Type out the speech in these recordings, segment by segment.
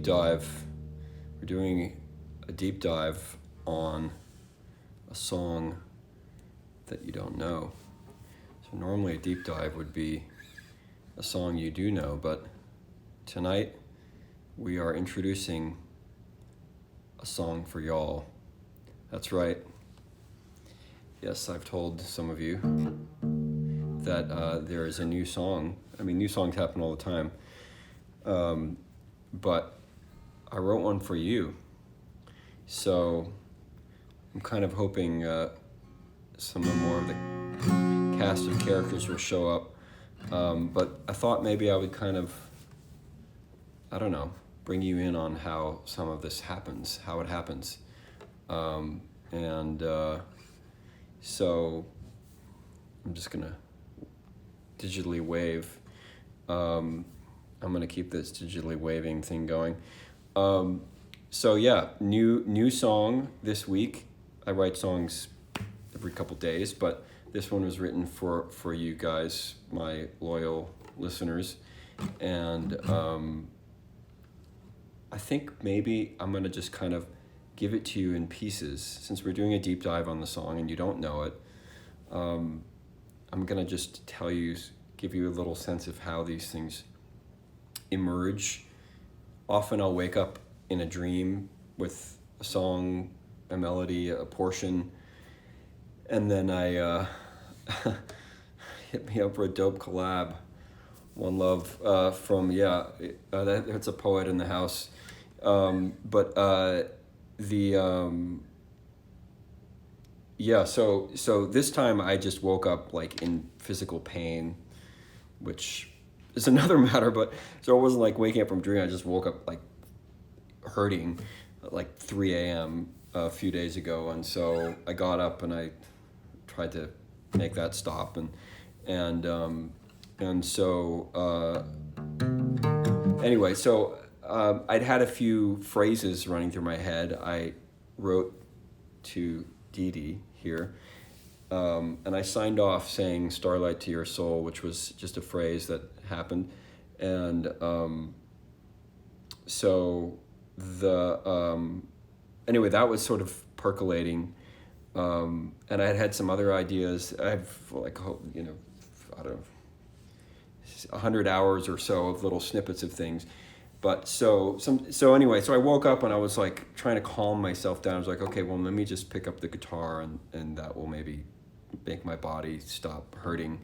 deep dive. We're doing a deep dive on a song that you don't know. So normally a deep dive would be a song you do know, but tonight we are introducing a song for y'all. That's right. Yes, I've told some of you that there is a new song. I mean, new songs happen all the time. But I wrote one for you. So I'm kind of hoping some more of the cast of characters will show up. But I thought maybe I would kind of, I don't know, bring you in on how some of this happens, how it happens. So I'm just gonna digitally wave. I'm gonna keep this digitally waving thing going. So yeah, new song this week. I write songs every couple days, but this one was written for you guys, my loyal listeners, and I think maybe I'm gonna just kind of give it to you in pieces since we're doing a deep dive on the song and you don't know it. I'm gonna just give you a little sense of how these things emerge. Often I'll wake up in a dream with a song, a melody, a portion, and then I hit me up for a dope collab. One Love from that's a poet in the house. So this time I just woke up like in physical pain, which is another matter, but so it wasn't like waking up from a dream. I just woke up like hurting at like 3 a.m. a few days ago, and so I got up and I tried to make that stop, anyway, so I'd had a few phrases running through my head. I wrote to Dee Dee here, and I signed off saying "Starlight to Your Soul," which was just a phrase that happened, and anyway, that was sort of percolating, and I had some other ideas. I have I don't know, 100 hours or so of little snippets of things. But so I woke up and I was like trying to calm myself down. I was like, okay, well, let me just pick up the guitar and that will maybe make my body stop hurting.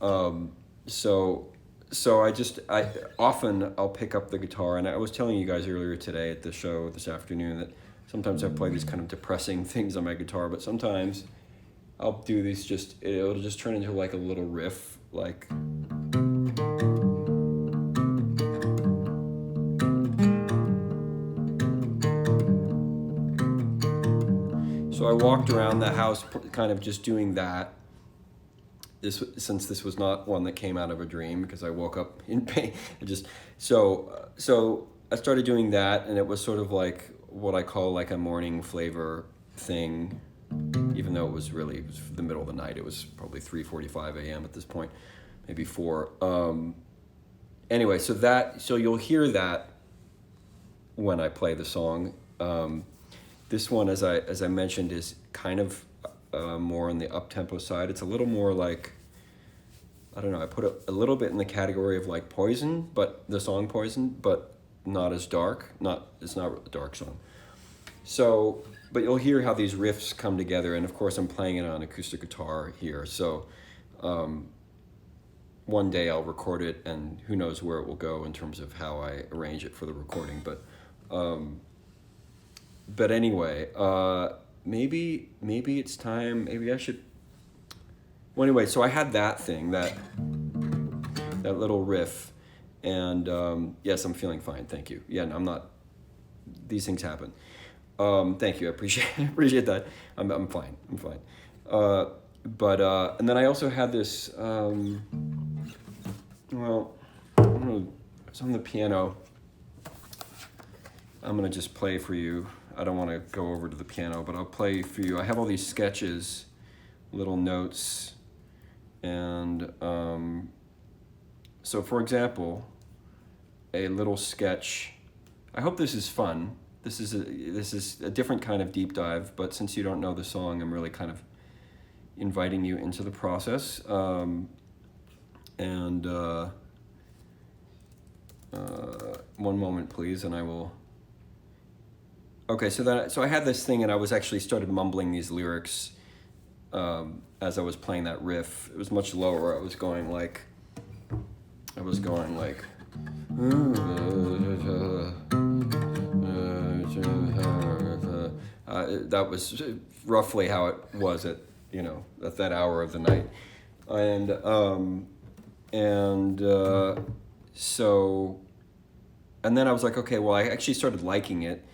So I'll pick up the guitar, and I was telling you guys earlier today at the show this afternoon that sometimes I play these kind of depressing things on my guitar, but sometimes I'll do these it'll just turn into like a little riff, like. So I walked around the house kind of just doing that. Since this was not one that came out of a dream because I woke up in pain. So I started doing that, and it was sort of like what I call like a morning flavor thing, even though it was the middle of the night. It was probably 3:45 a.m. at this point, maybe 4. Anyway, so you'll hear that when I play the song. This one, as I mentioned, is kind of more on the up-tempo side. It's a little more like, I don't know, I put a little bit in the category of like Poison, but the song Poison, but not as dark. It's not a dark song. So, but you'll hear how these riffs come together, and of course I'm playing it on acoustic guitar here. So one day I'll record it, and who knows where it will go in terms of how I arrange it for the recording. But anyway, maybe it's time. Maybe I should. Well, anyway, so I had that thing, that little riff, and yes, I'm feeling fine. Thank you. Yeah, I'm not. These things happen. Thank you. I appreciate that. I'm fine. And then I also had this. It's on the piano. I'm gonna just play for you. I don't want to go over to the piano, but I'll play for you. I have all these sketches, little notes, and so for example, a little sketch I hope this is fun. This is a different kind of deep dive, but since you don't know the song, I'm really kind of inviting you into the process. And one moment, please, and I will. Okay, so I had this thing, and I was actually started mumbling these lyrics as I was playing that riff. It was much lower. I was going like. That was roughly how it was at that hour of the night, so, and then I was like, okay, well, I actually started liking it,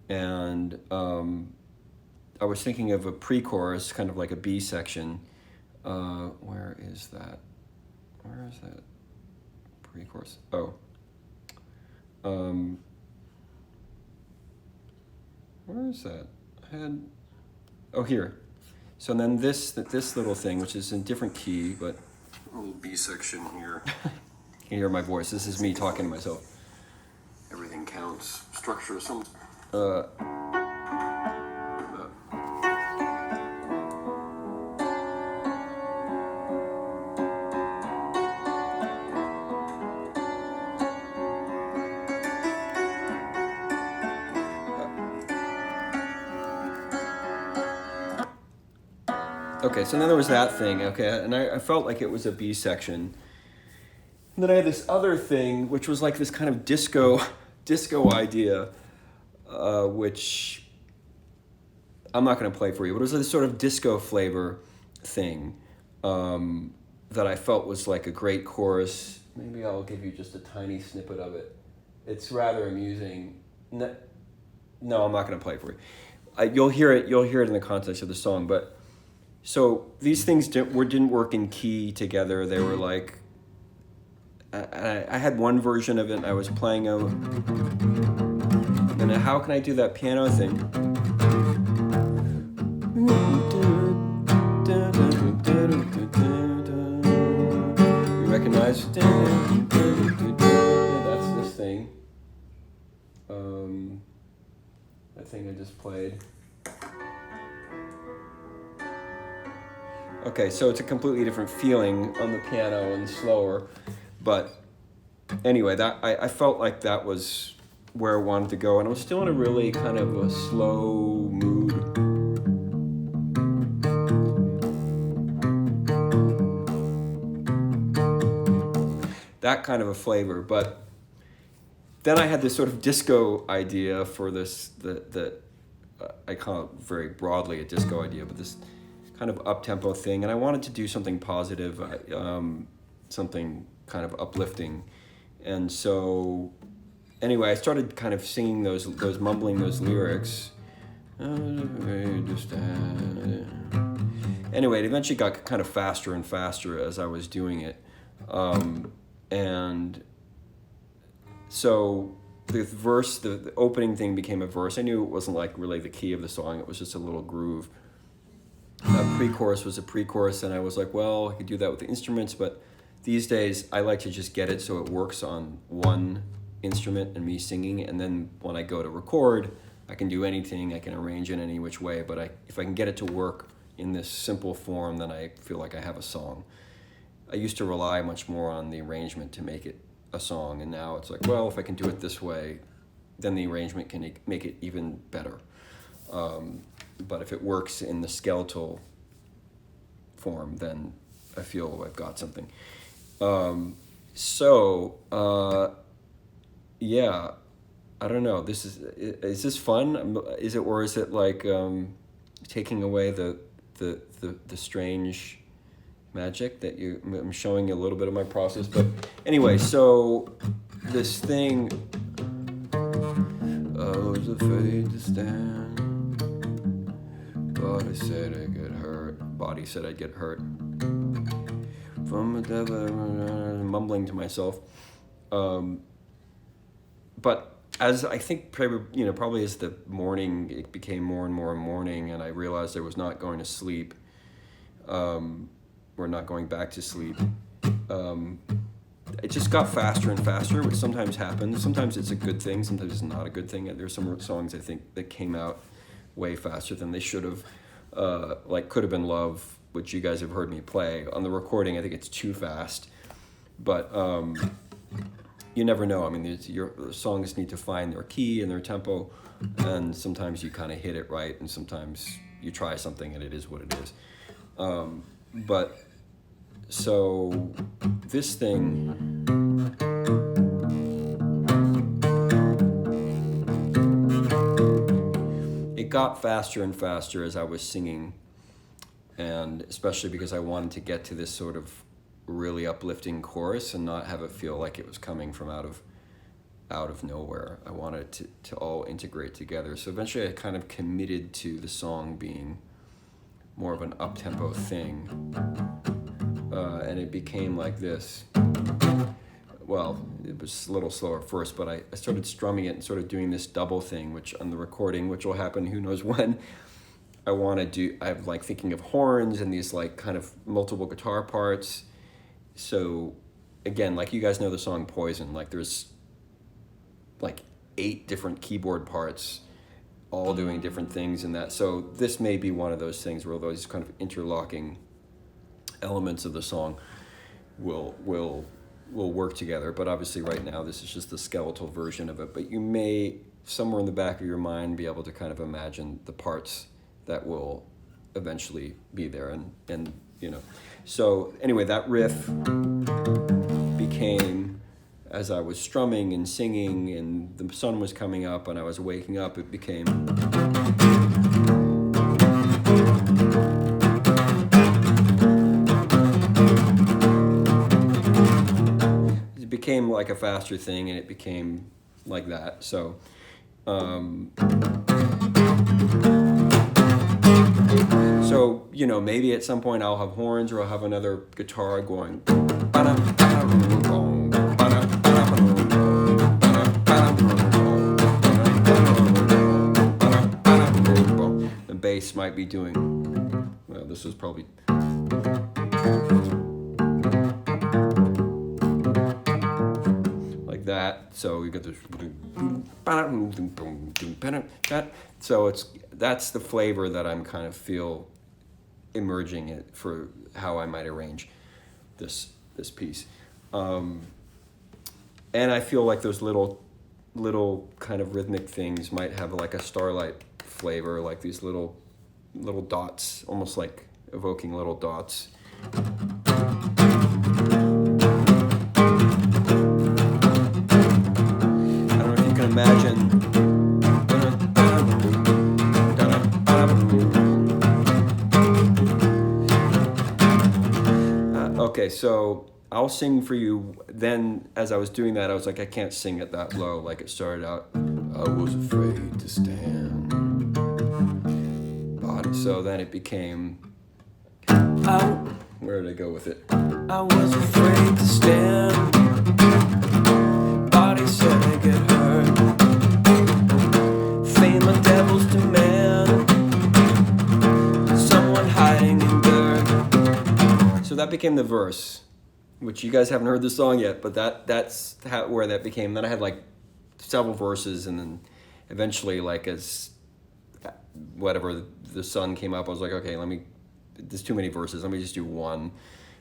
and I was thinking of a pre-chorus, kind of like a B section. Where is that? Pre-chorus. Oh. Where is that? Here. So then this little thing, which is in different key, but a little B section here. You can hear my voice. This is me talking to myself. Everything counts. Structure, some. Okay, so then there was that thing, okay, and I felt like it was a B section. And then I had this other thing, which was like this kind of disco idea, which I'm not going to play for you, but it was this sort of disco flavor thing that I felt was like a great chorus. Maybe I'll give you just a tiny snippet of it. It's rather amusing. No, I'm not going to play it for you. You'll hear it in the context of the song, but. So these things didn't work in key together. They were like, I had one version of it, and I was playing and how can I do that piano thing? You recognize? That's this thing. That thing I just played. Okay, so it's a completely different feeling on the piano and slower, but anyway, that I felt like that was where I wanted to go, and I was still in a really kind of a slow mood. That kind of a flavor, but then I had this sort of disco idea for this, I call it very broadly a disco idea, but this kind of up-tempo thing, and I wanted to do something positive, something kind of uplifting, and so anyway, I started kind of singing those mumbling those lyrics. Anyway, it eventually got kind of faster and faster as I was doing it, and so the verse, the opening thing became a verse. I knew it wasn't like really the key of the song; it was just a little groove. Pre-chorus was a pre-chorus, and I was like, well, I could do that with the instruments, but these days I like to just get it so it works on one instrument and me singing, and then when I go to record, I can do anything, I can arrange it any which way, but if I can get it to work in this simple form, then I feel like I have a song. I used to rely much more on the arrangement to make it a song, and now it's like, well, if I can do it this way, then the arrangement can make it even better. But if it works in the skeletal form, then I feel I've got something. Yeah, I don't know. Is this fun? Is it, or is it like taking away the strange magic that I'm showing you a little bit of my process? But anyway, so this thing. I was afraid to stand. Body said I'd get hurt. Body said I'd get hurt. From a devil, mumbling to myself. But as I think, probably as the morning, it became more and more morning, and I realized I was not going to sleep, or not going back to sleep. it just got faster and faster, which sometimes happens. Sometimes it's a good thing, sometimes it's not a good thing. There's some songs I think that came out way faster than they should have. Like Could Have Been Love, which you guys have heard me play. On the recording, I think it's too fast. But you never know. I mean, your songs need to find their key and their tempo, and sometimes you kind of hit it right, and sometimes you try something and it is what it is. But so this thing, it got faster and faster as I was singing, and especially because I wanted to get to this sort of really uplifting chorus and not have it feel like it was coming from out of nowhere. I wanted it to all integrate together. So eventually I kind of committed to the song being more of an up-tempo thing. And it became like this. Well, it was a little slower at first, but I started strumming it and sort of doing this double thing, which on the recording, which will happen who knows when, I'm like thinking of horns and these like kind of multiple guitar parts. So again, like you guys know the song Poison, like there's like 8 different keyboard parts all doing different things in that. So this may be one of those things where those kind of interlocking elements of the song will work together. But obviously right now this is just the skeletal version of it. But you may, somewhere in the back of your mind, be able to kind of imagine the parts that will eventually be there. And you know. So anyway, that riff became, as I was strumming and singing and the sun was coming up and I was waking up, it became like a faster thing, and it became like that. So so, you know, maybe at some point I'll have horns or I'll have another guitar going. The bass might be doing, well, this is probably. Like that. So you got this. So that's the flavor that I'm kind of feel emerging it for how I might arrange this piece. And I feel like those little kind of rhythmic things might have like a starlight flavor, like these little dots, almost like evoking little dots. I don't know if you can imagine. Okay, so I'll sing for you. Then as I was doing that, I was like, I can't sing it that low. Like it started out, I was afraid to stand. So then it became, where did I go with it? I was afraid to stand. Body said I get hurt. Fame a devil's demand. Someone hiding in dirt. So that became the verse, which you guys haven't heard the song yet, but that's where that became. Then I had like several verses, and then eventually, like as whatever the sun came up, I was like, okay, there's too many verses. Let me just do one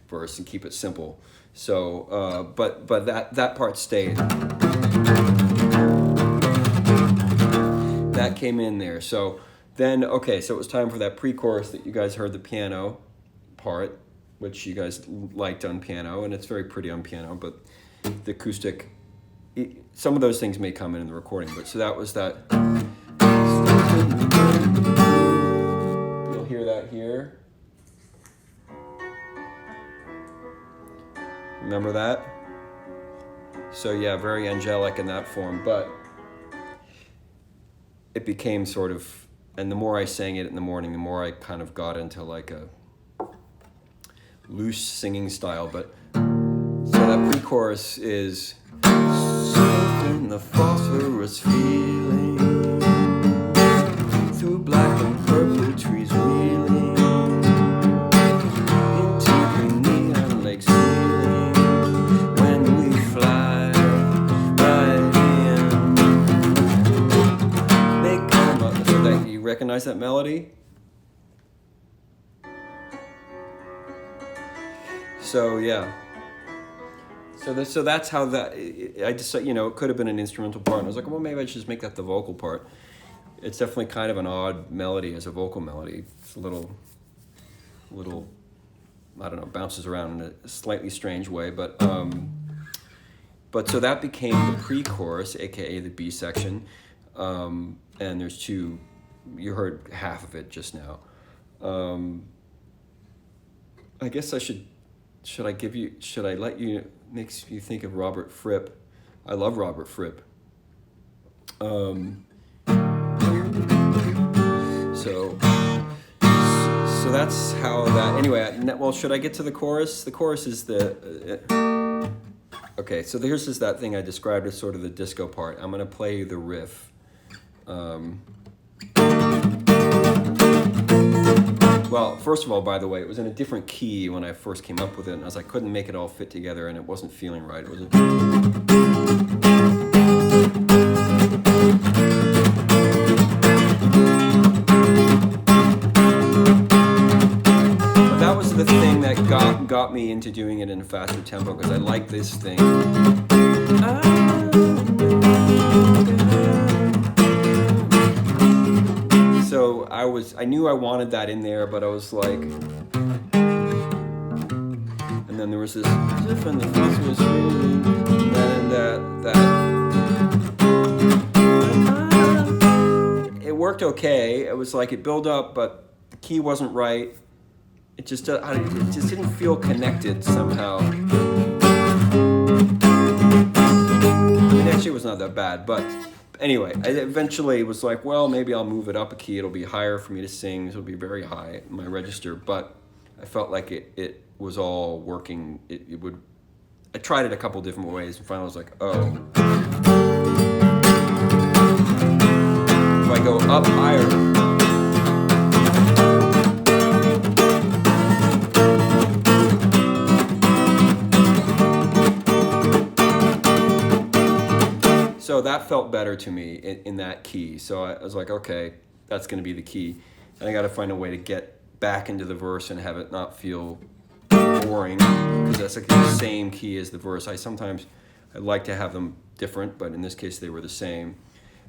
verse and keep it simple. So, but that part stayed. That came in there. So then, okay, so it was time for that pre-chorus that you guys heard the piano part, which you guys liked on piano, and it's very pretty on piano, but the acoustic, some of those things may come in the recording, but so that was that. You'll hear that here. Remember that? So yeah, very angelic in that form, but it became sort of, and the more I sang it in the morning, the more I kind of got into like a loose singing style. But so that pre-chorus is in the phosphorus feeling through black and purple trees wheeling into the neon lake ceiling when we recognize that melody? So yeah. So that's how that. I just, you know, it could have been an instrumental part. And I was like, well, maybe I should just make that the vocal part. It's definitely kind of an odd melody as a vocal melody. It's a little, I don't know, bounces around in a slightly strange way. But so that became the pre-chorus, aka the B section. And there's two. You heard half of it just now. I guess I should. Should I let you, makes you think of Robert Fripp. I love Robert Fripp. So that's how that, anyway, well, should I get to the chorus? The chorus is the, okay, so here's just that thing I described as sort of the disco part. I'm gonna play the riff. Well, first of all, by the way, it was in a different key when I first came up with it, and I couldn't make it all fit together, and it wasn't feeling right. It was but that was the thing that got me into doing it in a faster tempo, because I like this thing. So I knew I wanted that in there, but I was like, and then there was this, and that it worked okay. It was like it built up, but the key wasn't right. It just didn't feel connected somehow. I mean, actually, it was not that bad, but. Anyway, I eventually was like, well, maybe I'll move it up a key. It'll be higher for me to sing. It'll be very high in my register. But I felt like it was all working. It would. I tried it a couple different ways, and finally I was like, oh. If I go up higher. So that felt better to me in that key. So I was like, okay, that's going to be the key. And I got to find a way to get back into the verse and have it not feel boring, because that's like the same key as the verse. I like to have them different, but in this case they were the same.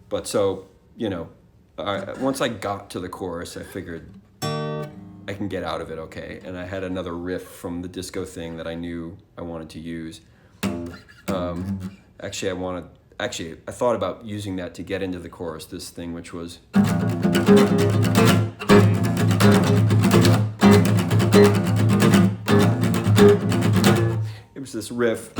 But so, you know, once I got to the chorus, I figured I can get out of it okay. And I had another riff from the disco thing that I knew I wanted to use. Actually, I thought about using that to get into the chorus, this thing, which was... It was this riff.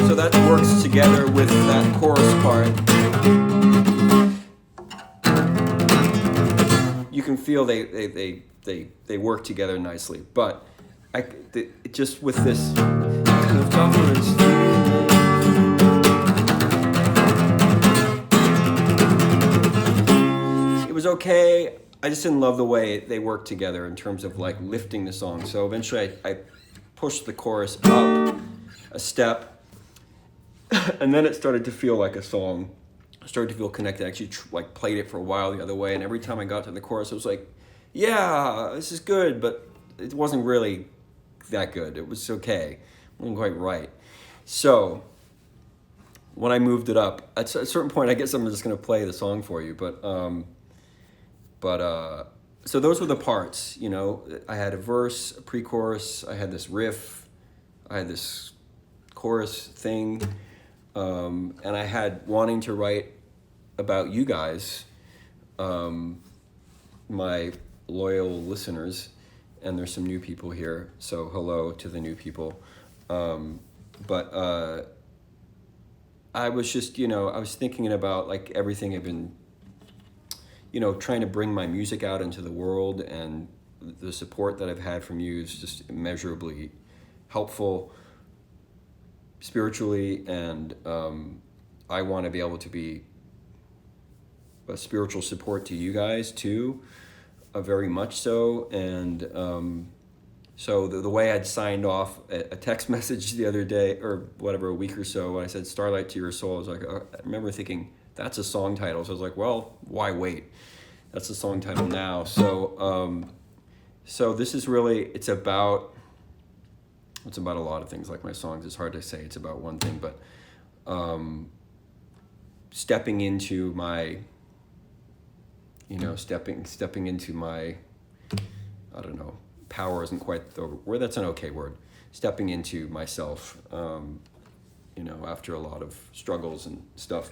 So that works together with that chorus part. You can feel they work together nicely, but just with this kind of confidence, it was okay. I just didn't love the way they worked together in terms of like lifting the song. So eventually I pushed the chorus up a step, and then it started to feel like a song. I started to feel connected. I actually played it for a while the other way, and every time I got to the chorus, I was like, yeah, this is good, but it wasn't really that good. It was okay. It wasn't quite right. So when I moved it up, at a certain point, I guess I'm just going to play the song for you, but so those were the parts, you know. I had a verse, a pre-chorus, I had this riff, I had this chorus thing, and I had wanting to write about you guys, my loyal listeners, and there's some new people here, so hello to the new people. But I was just, you know, I was thinking about like everything I've been, you know, trying to bring my music out into the world, and the support that I've had from you is just immeasurably helpful spiritually, and I want to be able to be a spiritual support to you guys too, very much so, and So the way I'd signed off a text message the other day, or whatever, a week or so, when I said "Starlight to Your Soul," I was like, I remember thinking that's a song title. So I was like, well, why wait? That's the song title now. So this is really, it's about a lot of things. Like my songs, it's hard to say it's about one thing, but stepping into my, stepping into my, I don't know, power isn't quite the word. That's an okay word. Stepping into myself, after a lot of struggles and stuff,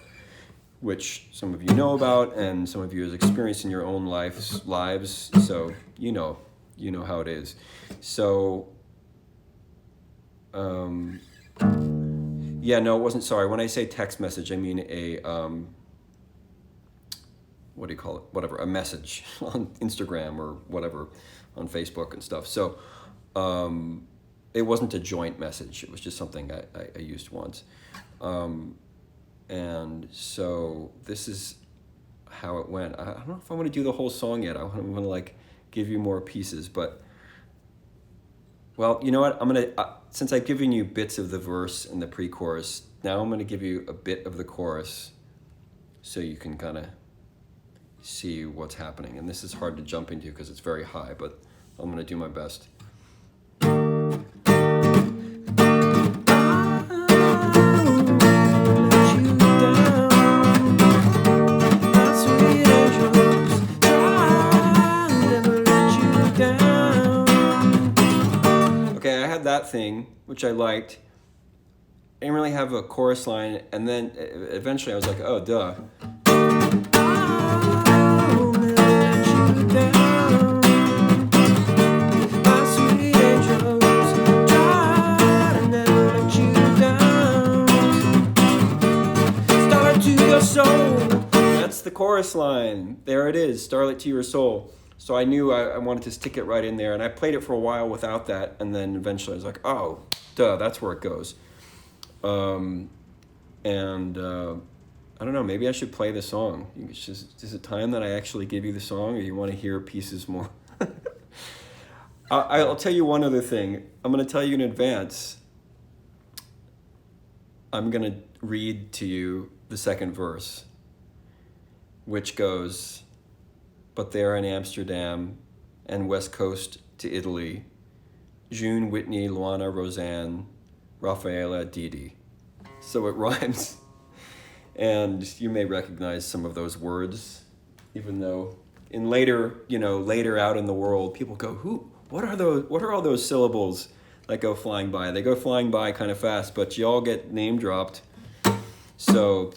which some of you know about, and some of you have experienced in your own lives. So you know how it is. So, yeah, no, it wasn't. Sorry, when I say text message, I mean a what do you call it? Whatever, a message on Instagram or whatever, on Facebook and stuff. So it wasn't a joint message. It was just something I used once. And so this is how it went. I don't know if I want to do the whole song yet. I want to like give you more pieces, but well, you know what? I'm going to, since I've given you bits of the verse and the pre-chorus, now I'm going to give you a bit of the chorus so you can kind of see what's happening. And this is hard to jump into because it's very high, but I'm going to do my best. Okay, I had that thing, which I liked. I didn't really have a chorus line, and then eventually I was like, oh, duh. That's the chorus line. There it is, Starlight to Your Soul. So I knew I wanted to stick it right in there, and I played it for a while without that, and then eventually I was like, oh, duh, that's where it goes. I don't know, maybe I should play the song. Is it time that I actually give you the song, or you want to hear pieces more? I'll tell you one other thing. I'm going to tell you in advance. I'm going to read to you the second verse, which goes, but there in Amsterdam and West Coast to Italy, June, Whitney, Luana, Roseanne, Rafaela, Didi. So it rhymes. And you may recognize some of those words, even though later out in the world, people go, what are all those syllables that go flying by? They go flying by kind of fast, but you all get name dropped. So,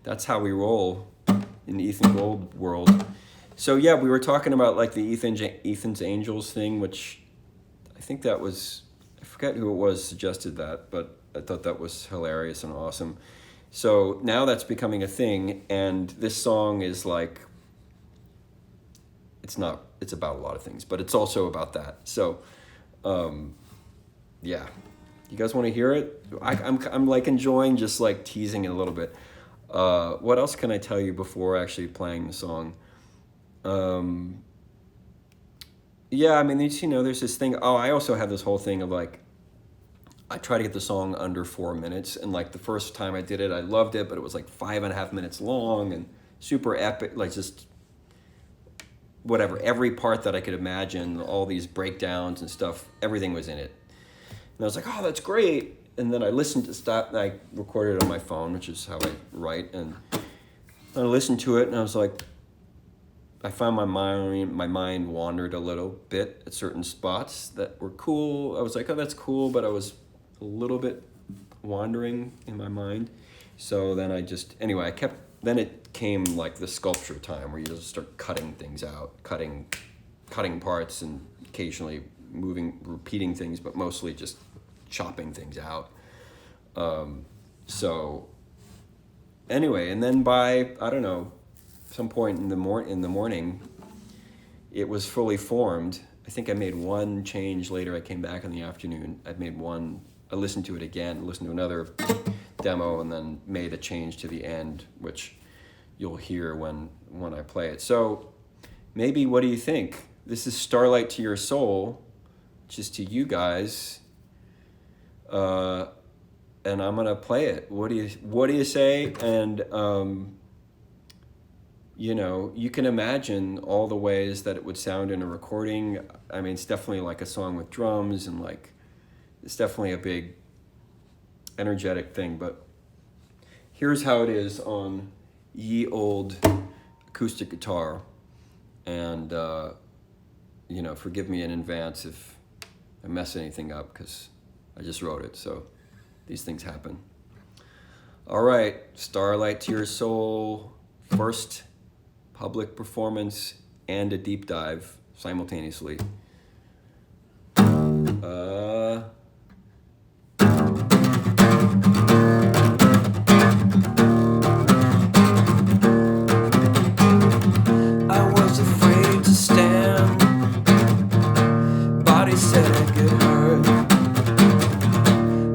that's how we roll in the Ethan Gold world. So yeah, we were talking about like the Ethan's Angels thing, which I think that was, I forget who it was suggested that, but I thought that was hilarious and awesome. So now that's becoming a thing, and this song is like, it's about a lot of things, but it's also about that. So, yeah, you guys want to hear it? I'm like enjoying just like teasing it a little bit. What else can I tell you before actually playing the song? Yeah, I mean, there's this thing. Oh, I also have this whole thing of like, I try to get the song under 4 minutes. And like the first time I did it, I loved it, but it was like 5.5 minutes long and super epic, like just whatever, every part that I could imagine, all these breakdowns and stuff, everything was in it. And I was like, oh, that's great. And then I listened to stuff, and I recorded it on my phone, which is how I write. And I listened to it, and I was like, I found my mind wandered a little bit at certain spots that were cool. I was like, oh, that's cool, but I was a little bit wandering in my mind. So then then it came like the sculpture time where you just start cutting things out, cutting parts, and occasionally repeating things, but mostly just chopping things out. So anyway, and then by, I don't know, some point in the morning, it was fully formed. I think I made one change later. I came back in the afternoon. I listened to it again, listened to another demo, and then made a change to the end, which you'll hear when I play it. So maybe, what do you think? This is Starlight to Your Soul just to you guys, and I'm gonna play it. What do you say? And you know, you can imagine all the ways that it would sound in a recording. I mean, it's definitely like a song with drums, and like it's definitely a big energetic thing. But here's how it is on ye old acoustic guitar. And you know, forgive me in advance if I mess anything up, because I just wrote it, so these things happen. All right, Starlight to Your Soul, first public performance and a deep dive simultaneously. I was afraid to stand. Body said I could hurt.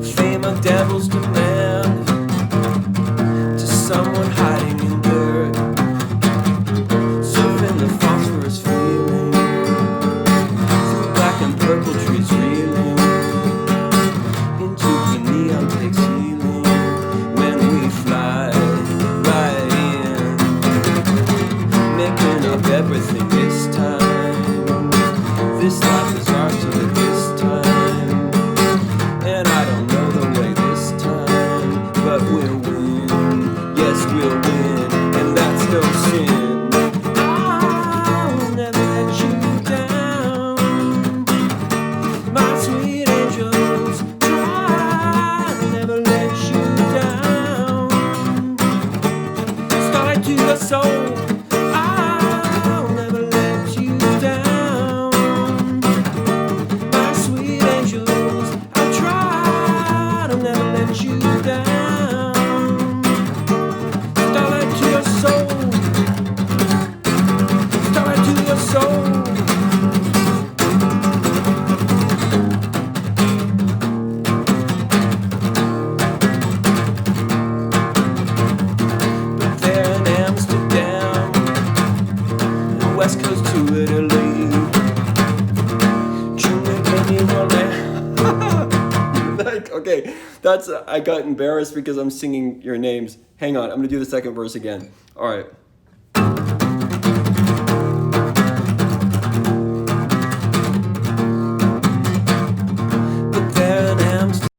Fame a devil's demand to someone hiding in dirt. Surfing the phosphorus feeling through black and purple trees reeling into the neon pigs healing when we fly right in, making up everything this time. This life is ours to live this time, and I don't know the way this time, but we'll win. Yes, we'll win, and that's no sin. I'll never let you down, my sweet angels. Try to never let you down. Starlight to your soul. I'll never let you down, my sweet angels. I'll try to never let you down. Starlight to your soul. Starlight to your soul. But there in Amsterdam, the west coast to Italy, like, okay, that's I got embarrassed because I'm singing your names. Hang on, I'm gonna do the second verse again. All right.